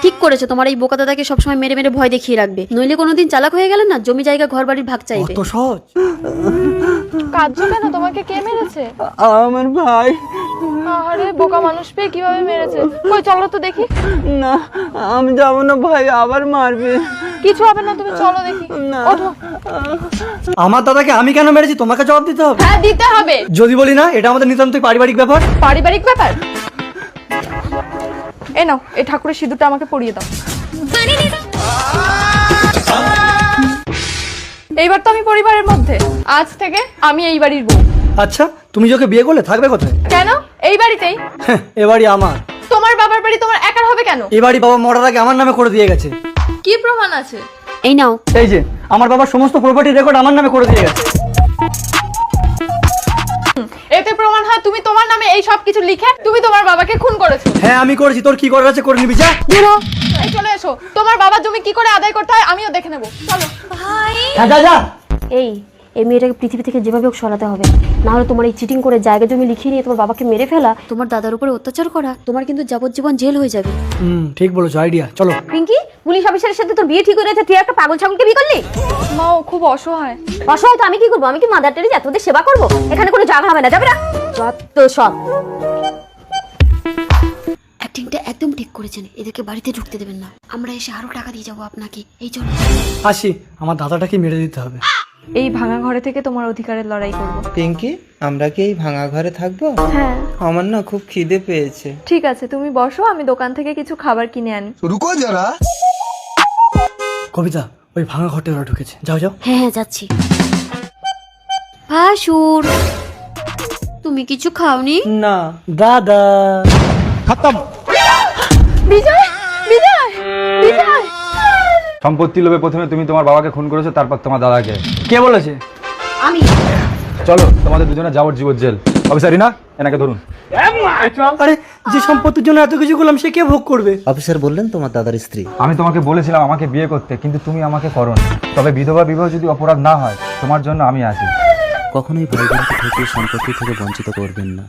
ঠিক করেছো, তোমার এই বোকা দাদাকে সবসময় মেরে মেরে ভয় দেখিয়ে রাখবে, নইলে কোনোদিন চালাক হয়ে গেলে না জমি জায়গা ঘর বাড়ির ভাগ চাইবে। তো সহজ। কাঁদছো কেন? তোমাকে কে মেরেছে? আমার ভাই। আরে বোকা মানুষ পেয়ে কিভাবে মেরেছে? কই চলো তো দেখি। না আমি যাবো না ভাই, আবার মারবে। কিছু হবে না, তুমি চলো দেখি। ওঠো। আমার দাদাকে আমি কেন মেরেছি তোমাকে জবাব দিতে হবে। হ্যাঁ দিতে হবে। যদি বলি না এটা আমাদের নিতান্তই পারিবারিক ব্যাপার। পারিবারিক ব্যাপার? এ নাও, এই ঠাকুরের সিঁদুরটা আমাকে পরিয়ে দাও। এইবার তো আমি পরিবারের মধ্যে, আজ থেকে আমি এই বাড়ির বউ। আচ্ছা তুমি যে ওকে বিয়ে করলে থাকবে কোথায়? কেন? এই বাড়িতেই। এ বাড়ি আমার। তোমার বাবার বাড়ি তোমার একার হবে কেন? এ বাড়ি বাবা মরার আগে আমার নামে করে দিয়ে গেছে। কি প্রমাণ আছে? এই নাও। এই যে আমার বাবার সমস্ত প্রপার্টি রেকর্ড আমার নামে করে দিয়ে গেছে। এতে প্রমাণ হয় তুমি তোমার নামে এই সব কিছু লিখে তুমি তোমার বাবাকে খুন করেছো। হ্যাঁ আমি করেছি, তোর কি করার আছে করে নিবি, যা। এই চলে এসো, তোমার বাবার জমি কি করে আদায় করতে হয় আমিও দেখে নেবো, চলো। হ্যাঁ যা যা। এই মেয়েটাকে পৃথিবী থেকে যেভাবে হোক সরাতে হবে, না হলে তোমার এই চিটিং করে জায়গা জমি লিখিয়ে নিয়ে তোমার বাবাকে মেরে ফেলা, তোমার দাদার উপরে অত্যাচার করা, তোমার কিন্তু যাবজ্জীবন জেল হয়ে যাবে। ঠিক বলেছো, আইডিয়া। চলো। পিঙ্কি, পুলিশ অফিসারের সাথে তোর বিয়ে ঠিক হয়ে গেছে, তুই একটা পাগল ছাগলকে বিয়ে করলি? মা ও খুব অসহায়। অসহায় তো আমি কি করবো? আমি কি মাদার টেরিজা তোদের সেবা করবো? এখানে কোনো জায়গা হবে না, যাবে না। যত সব অ্যাক্টিংটা একদম ঠিক করেছেন, এদেরকে বাড়িতে ঢুকতে দেবেন না, আমরা এসে আরো টাকা দিয়ে যাবো আপনাকে। এই চলো আসি, আমার দাদাটাকে মেরে দিতে হবে। এই ভাঙা ঘরে থেকে তোমার অধিকারের লড়াই করব। পিঙ্কি, আমরা কি এই ভাঙা ঘরে থাকবো? হ্যাঁ আমার না খুব খিদে পেয়েছে। ঠিক আছে, তুমি বসো, আমি দোকান থেকে কিছু খাবার কিনে আনি। रुको जरा। কবিতা, ওই ভাঙা ঘরটা ওরা ঢুকেছে, যাও যাও। হ্যাঁ হ্যাঁ যাচ্ছি। ভাসুর, তুমি কিছু খাওনি? না। দাদা বিজয়, বিজয়, বিজয়। সম্পত্তি লোভে প্রথমে তুমি তোমার বাবাকে খুন করেছো, তারপর তোমার দাদাকে। কে বলেছে? আমি। চলো তোমাদের দুজনে যাবজ্জীবন জেল। অফিসারি না, এনাকে ধরুন। আরে যে সম্পত্তির জন্য এত কিছু করলাম সে কে ভোগ করবে? অফিসার বললেন তোমার দাদার স্ত্রী। আমি তোমাকে বলেছিলাম আমাকে বিয়ে করতে, কিন্তু তুমি আমাকে করোনি। তবে বিধবা বিবাহ যদি অপরাধ না হয়, তোমার জন্য আমি আছি। কখনোই ভাই বোনকে ঠকিয়ে সম্পত্তি থেকে বঞ্চিত করবেন না।